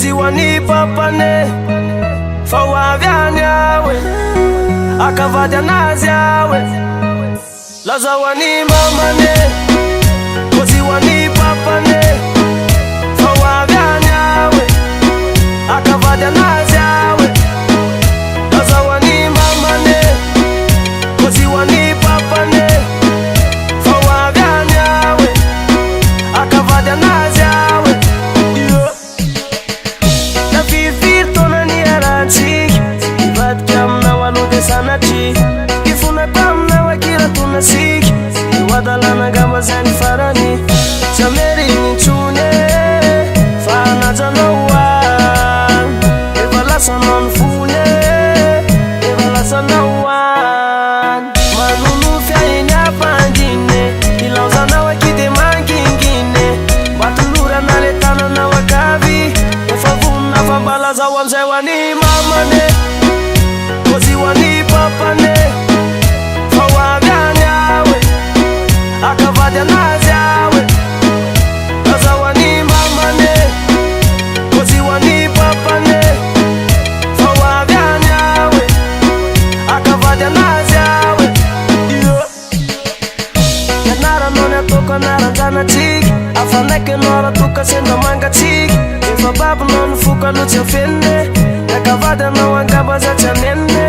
kozy hoany papane fa hoavy any aho akavady anazy aho laza hoany mamane kozy hoany papane fa hoavy any aho akavady anazy aho laza hoany mamane kozy hoany papane fa hoavy any aho akavady anazy aho na fifiry taona niarantsika ivadika aminao aloha de sanatry ifonako aminao akiratonasika eo adalana angamba zay ny farany tsy ameriny intsony fa anajanao any efa lasanao ny fony efa lasanao any manonofy ahiny ampandiny ilaozanao aky de manginginy mbatolorana le tananao akavy efa vonona fa mbalazao amizay hoany mamane kozy hoany papane fa hoavy any aho akavady anazy aho laza hoany mamane kozy hoany papane fa hoavy any aho akavady anazy aho ianaranao ny ataoko anaran-janatsika afanaiky anao raha toka sendra mangatsika efa babinao ny foko aloha tsy afenine akavady anao angamba za tsy anenine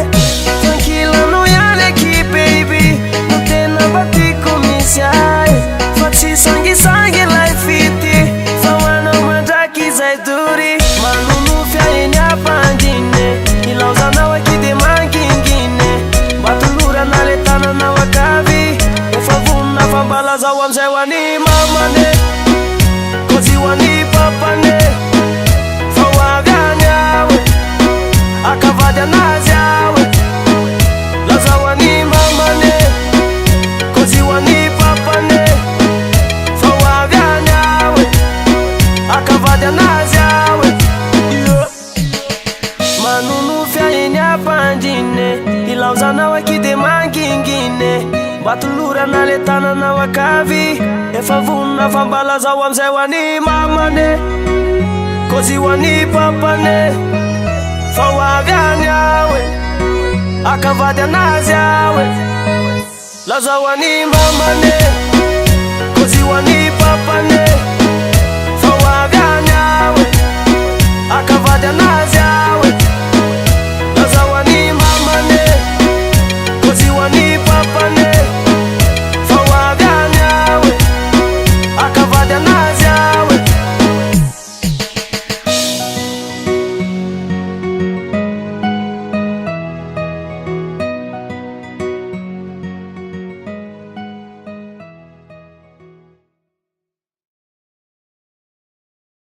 fankilanao ihany aky baby no tena mba tiako misy ahy fa tsy sangisangy lay fity fa hoanao mandraky izay dory manonofy ahiny ampandiny ilaozanao aky de manginginy mba tolorana le tananao akavy efa vonona fa mbalazao amizay hoany mamane kozy hoany papane fa hoavy any aho akavady anazy aho laza hoany mamane kozy hoany papane fa hoavy any aho akavady anazy aho manonofy ahiny ampandiny ilaozanao aky de manginginy mba tolorana le tananao akavy efa vonona fa mbalazao amizay hoany mamane kozy hoany papane fa hoavy any aho akavady anazy aho laza hoany mamane kozy hoany papane fa hoavy any aho akavady anazy aho